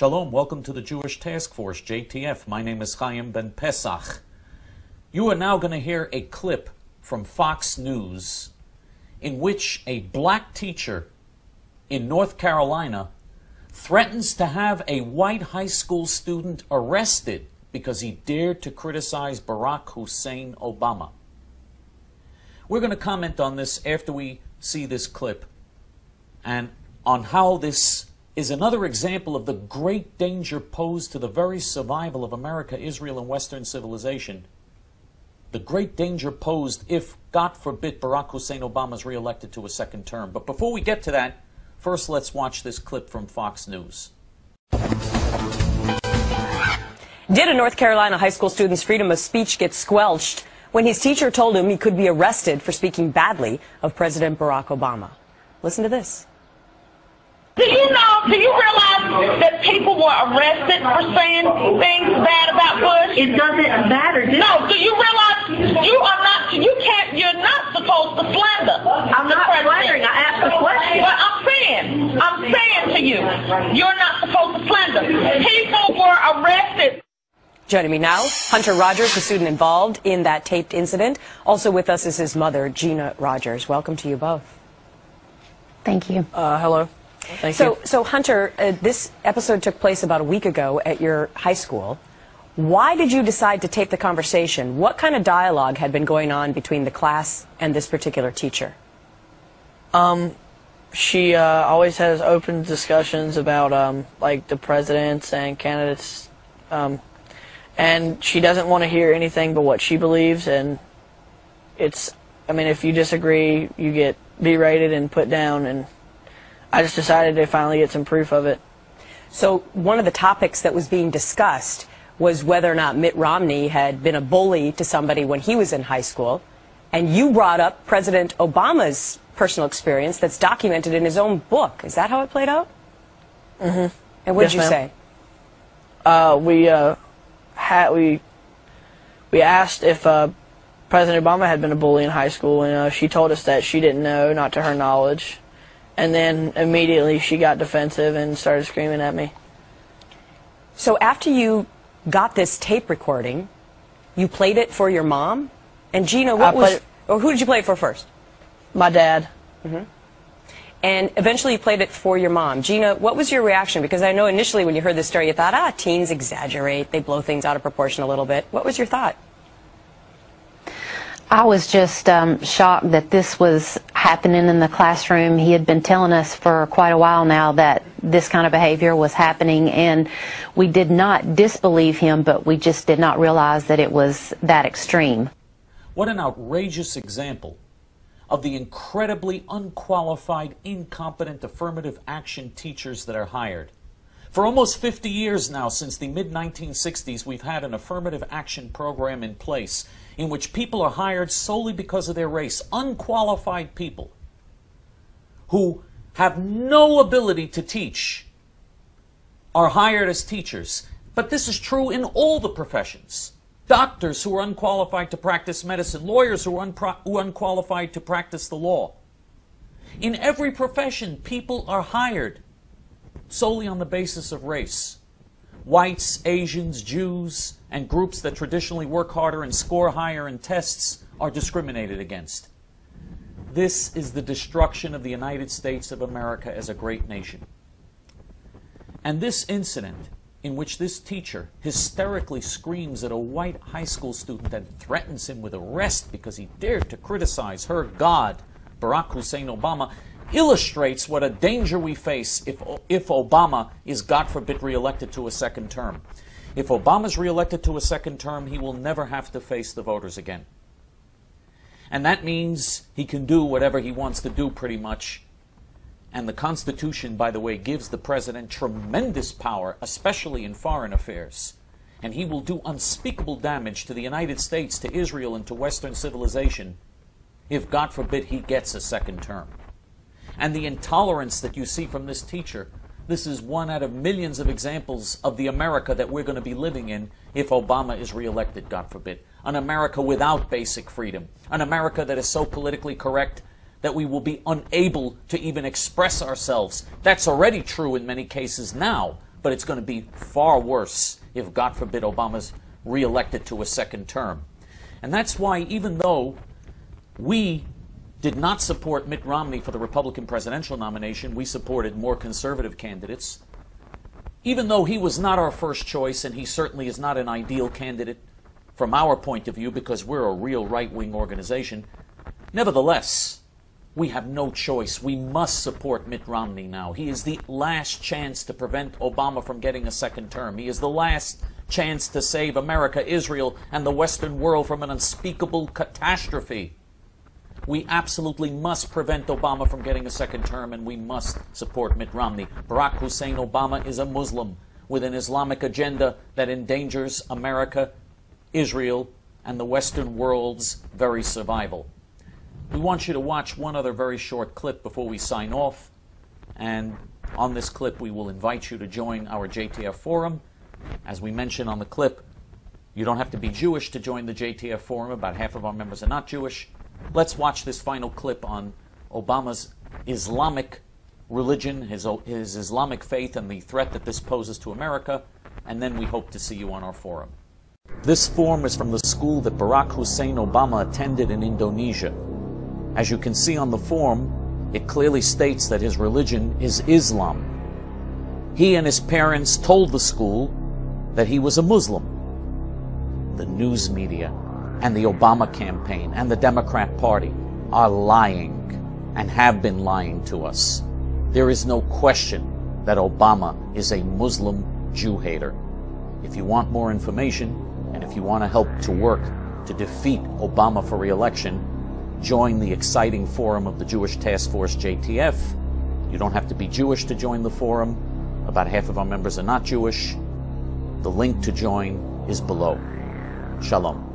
Shalom, welcome to the Jewish Task Force, JTF. My name is Chaim Ben Pesach. You are now going to hear a clip from Fox News in which a black teacher in North Carolina threatens to have a white high school student arrested because he dared to criticize Barack Hussein Obama. We're going to comment on this after we see this clip and on how this is another example of the great danger posed to the very survival of America, Israel, and Western civilization. The great danger posed if, God forbid, Barack Hussein Obama is reelected to a second term. But before we get to that, first let's watch this clip from Fox News. Did a North Carolina high school student's freedom of speech get squelched when his teacher told him he could be arrested for speaking badly of President Barack Obama? Listen to this. Do you realize that people were arrested for saying things bad about Bush? It doesn't matter. No, do you realize you're not supposed to slander? I'm not slandering. I asked the question. But I'm saying to you, you're not supposed to slander. People were arrested. Joining me now, Hunter Rogers, the student involved in that taped incident. Also with us is his mother, Gina Rogers. Welcome to you both. Thank you. Hello. Thank you. So Hunter, this episode took place about a week ago at your high school. Why did you decide to tape the conversation? What kind of dialogue had been going on between the class and this particular teacher? She always has open discussions about like the presidents and candidates, and she doesn't want to hear anything but what she believes. And if you disagree, you get berated and put down. And I just decided to finally get some proof of it. So one of the topics that was being discussed was whether or not Mitt Romney had been a bully to somebody when he was in high school. And you brought up President Obama's personal experience that's documented in his own book. Is that how it played out? Mm-hmm. And what did you say? We asked if President Obama had been a bully in high school, and she told us that she didn't know, not to her knowledge. And then immediately she got defensive and started screaming at me. So after you got this tape recording, you played it for your mom? And Gina, who did you play it for first? My dad. Mm-hmm. And eventually you played it for your mom. Gina, what was your reaction? Because I know initially when you heard this story you thought, teens exaggerate, they blow things out of proportion a little bit. What was your thought? I was just shocked that this was happening in the classroom. He had been telling us for quite a while now that this kind of behavior was happening, and we did not disbelieve him, but we just did not realize that it was that extreme. What an outrageous example of the incredibly unqualified, incompetent affirmative action teachers that are hired. For almost 50 years now, since the mid-1960s, we've had an affirmative action program in place in which people are hired solely because of their race. Unqualified people who have no ability to teach are hired as teachers. But this is true in all the professions. Doctors who are unqualified to practice medicine, lawyers who are unqualified to practice the law. In every profession, people are hired solely on the basis of race. Whites, Asians, Jews, and groups that traditionally work harder and score higher in tests are discriminated against. This is the destruction of the United States of America as a great nation. And this incident, in which this teacher hysterically screams at a white high school student and threatens him with arrest because he dared to criticize her God, Barack Hussein Obama, illustrates what a danger we face if Obama is, God forbid, reelected to a second term. If Obama is reelected to a second term, he will never have to face the voters again. And that means he can do whatever he wants to do, pretty much. And the Constitution, by the way, gives the president tremendous power, especially in foreign affairs. And he will do unspeakable damage to the United States, to Israel, and to Western civilization if, God forbid, he gets a second term. And the intolerance that you see from this teacher, this is one out of millions of examples of the America that we're going to be living in if Obama is reelected, God forbid. An America without basic freedom. An America that is so politically correct that we will be unable to even express ourselves. That's already true in many cases now, but it's going to be far worse if, God forbid, Obama's reelected to a second term. And that's why, even though we did not support Mitt Romney for the Republican presidential nomination, we supported more conservative candidates. Even though he was not our first choice, and he certainly is not an ideal candidate from our point of view because we're a real right-wing organization, nevertheless, we have no choice. We must support Mitt Romney now. He is the last chance to prevent Obama from getting a second term. He is the last chance to save America, Israel, and the Western world from an unspeakable catastrophe. We absolutely must prevent Obama from getting a second term, and we must support Mitt Romney. Barack Hussein Obama is a Muslim with an Islamic agenda that endangers America, Israel, and the Western world's very survival. We want you to watch one other very short clip before we sign off. And on this clip, we will invite you to join our JTF Forum. As we mentioned on the clip, you don't have to be Jewish to join the JTF Forum. About half of our members are not Jewish. Let's watch this final clip on Obama's Islamic religion, his Islamic faith, and the threat that this poses to America, and then we hope to see you on our forum. This form is from the school that Barack Hussein Obama attended in Indonesia. As you can see on the form, it clearly states that his religion is Islam. He and his parents told the school that he was a Muslim. The news media and the Obama campaign and the Democrat Party are lying and have been lying to us. There is no question that Obama is a Muslim Jew hater. If you want more information, and if you want to help to work to defeat Obama for re-election, join the exciting forum of the Jewish Task Force JTF. You don't have to be Jewish to join the forum. About half of our members are not Jewish. The link to join is below. Shalom.